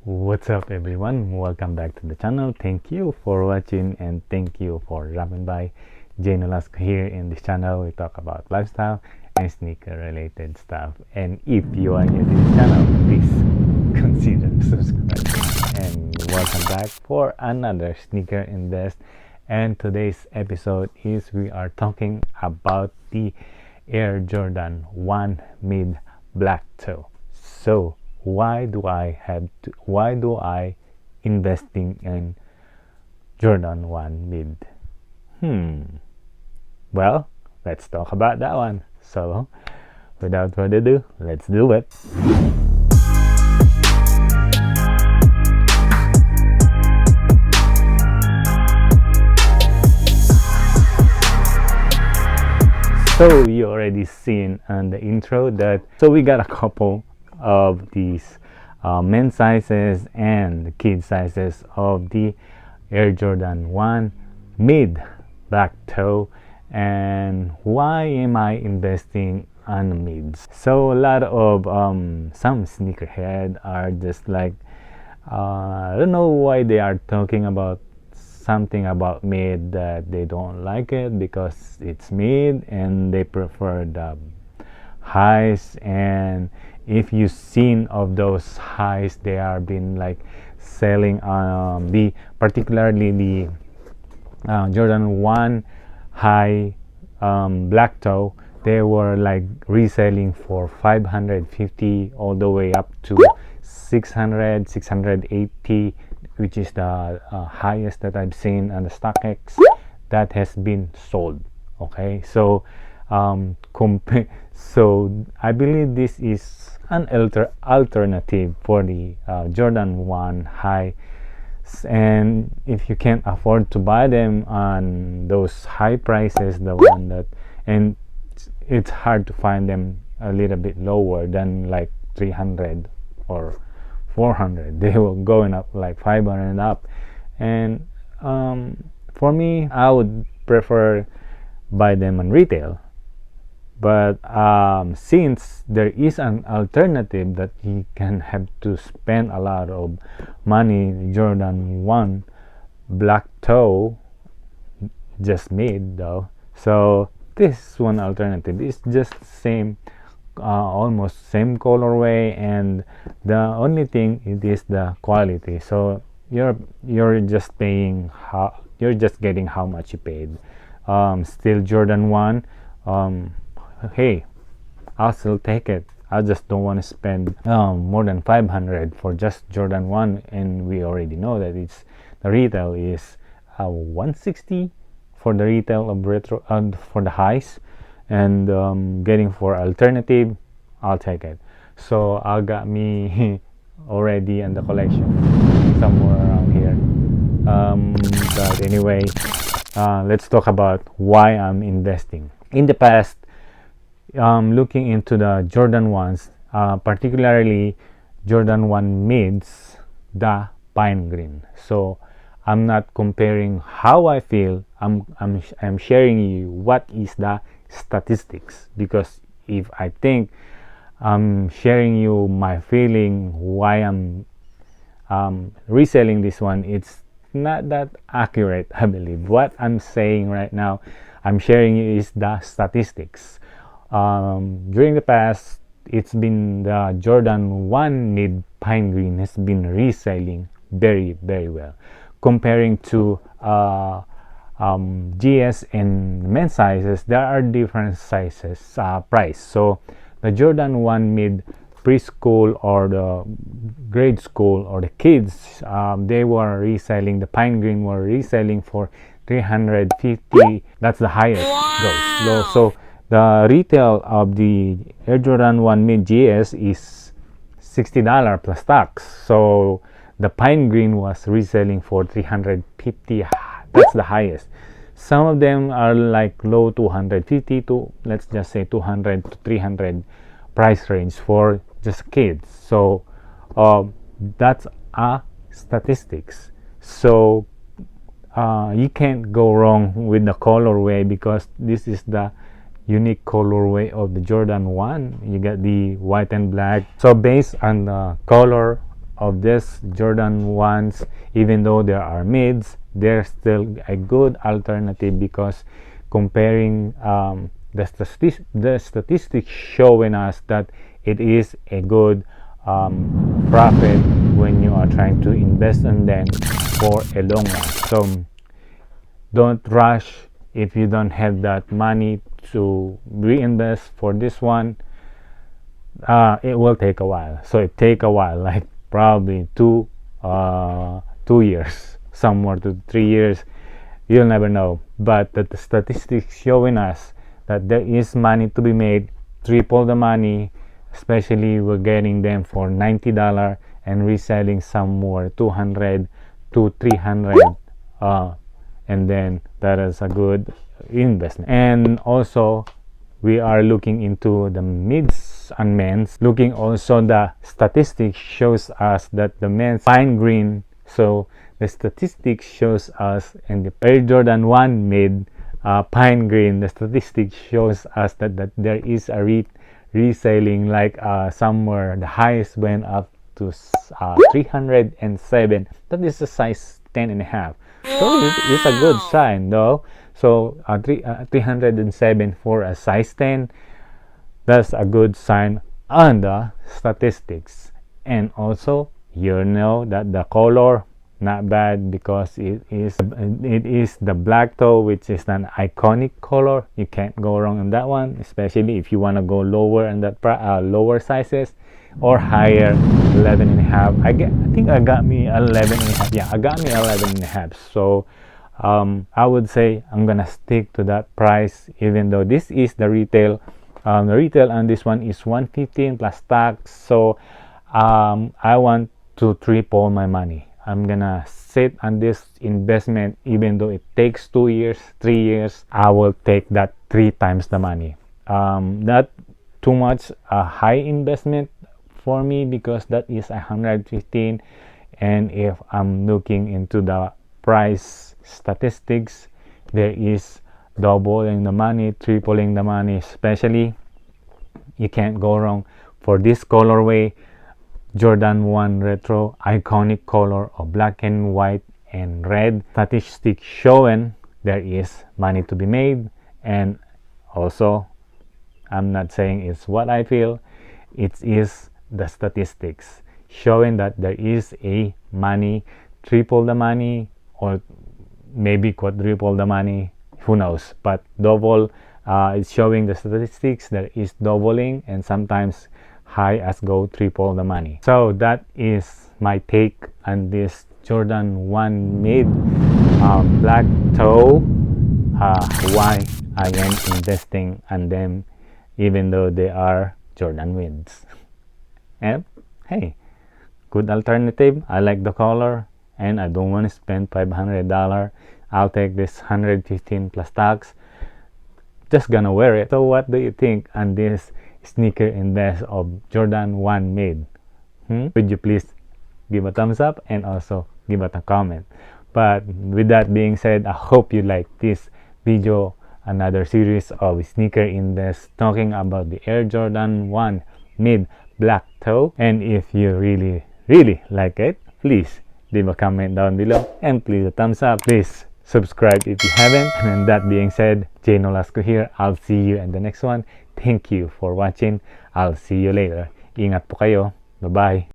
What's up everyone, welcome back to the channel. Thank you for watching and thank you for dropping by. Nolasco here. In this channel we talk about lifestyle and sneaker related stuff, and if you are new to this channel, please consider subscribing. And welcome back for another sneaker invest. And today's episode is we are talking about the Air Jordan 1 mid black toe. So why do I investing in Jordan 1 mid? Well, let's talk about that one. So without further ado, let's do it. So you already seen on the intro that we got a couple of these men's sizes and the kid sizes of the Air Jordan 1 mid black toe. And why am I investing on mids? So a lot of some sneakerhead are just like I don't know why they are talking about something about mid, that they don't like it because it's mid and they prefer the highs. And if you've seen of those highs, they are been like selling the particularly the Jordan 1 high black toe. They were like reselling for 550 all the way up to 600 680, which is the highest that I've seen on the StockX that has been sold. Okay, so so I believe this is an alternative for the Jordan 1 high. And if you can't afford to buy them on those high prices, the one that, and it's hard to find them a little bit lower than like 300 or 400. They were going up like 500 up. And for me, I would prefer buy them on retail. But since there is an alternative that you can have to spend a lot of money, Jordan 1 black toe just made though, so this one alternative is just same, almost same colorway, and the only thing it is the quality. So you're just paying you're just getting how much you paid. Still Jordan 1. Hey, I'll still take it. I just don't want to spend more than 500 for just Jordan 1, and we already know that it's the retail is 160 for the retail of retro for the highs, and getting for alternative, I'll take it. So I got me already in the collection somewhere around here. But anyway, let's talk about why I'm investing. In the past, looking into the Jordan 1s, particularly Jordan 1 mids, the pine green. So I'm not comparing how I feel. I'm sharing you what is the statistics, because if I think I'm sharing you my feeling why I'm reselling this one, it's not that accurate. I believe what I'm saying right now, I'm sharing you is the statistics. During the past, it's been the Jordan 1 mid pine green has been reselling very well, comparing to GS and men's sizes. There are different sizes price. So the Jordan 1 mid preschool or the grade school or the kids, they were reselling, the pine green were reselling for 350. That's the highest goes. So the retail of the Air Jordan 1 mid GS is $60 plus tax. So the pine green was reselling for 350. That's the highest. Some of them are like low 250 to, let's just say, 200 to 300 price range for just kids. So that's a statistics. So you can't go wrong with the colorway, because this is the unique colorway of the Jordan 1. You get the white and black. So based on the color of this Jordan 1s, even though there are mids, they're still a good alternative because comparing the statistics showing us that it is a good profit when you are trying to invest in them for a long run. So don't rush if you don't have that money to reinvest for this one. It will take a while. So it take a while, like probably 2 years, somewhere to 3 years. You'll never know. But the statistics showing us that there is money to be made, triple the money, especially we're getting them for $90 and reselling some more 200 to 300, and then that is a good investment. And also we are looking into the mids and men's. Looking also, the statistics shows us that the men's fine green. So the statistics shows us in the Air Jordan 1 mid pine green, the statistics shows us that there is a reselling, like somewhere the highest went up to 307. That is a size 10.5. So it's a good sign though. So 307 for a size 10, that's a good sign on the statistics. And also, you know that the color not bad because it is the black toe, which is an iconic color. You can't go wrong on that one, especially if you want to go lower in that lower sizes or higher. 11.5. I think I got me 11.5. Yeah, I got me 11.5. So I would say I'm gonna stick to that price, even though this is the retail. The retail on this one is $115 plus tax. So I want to triple my money. I'm gonna sit on this investment, even though it takes 2 years, 3 years. I will take that 3 times the money. Not too much high investment for me because that is 115, and if I'm looking into the price statistics, there is doubling the money, tripling the money. Especially, you can't go wrong for this colorway, Jordan 1 retro, iconic color of black and white and red. Statistics showing there is money to be made. And also, I'm not saying it's what I feel, it is the statistics showing that there is a money, triple the money, or maybe quadruple the money, who knows, but double. It's showing the statistics there is doubling, and sometimes high as go triple the money. So that is my take on this Jordan 1 mid black toe. Why I am investing on them, even though they are Jordan mids. And hey, good alternative. I like the color, and I don't want to spend $500. I'll take this 115 plus tax. Just gonna wear it. So what do you think on this sneaker invest of Jordan 1 mid? Would you please give a thumbs up and also give us a comment? But with that being said, I hope you like this video, another series of sneaker invest talking about the Air Jordan 1 mid black toe. And if you really like it, please leave a comment down below and please a thumbs up. Please subscribe if you haven't. And that being said, Nolasco here. I'll see you in the next one. Thank you for watching. I'll see you later. Ingat po kayo. Bye-bye.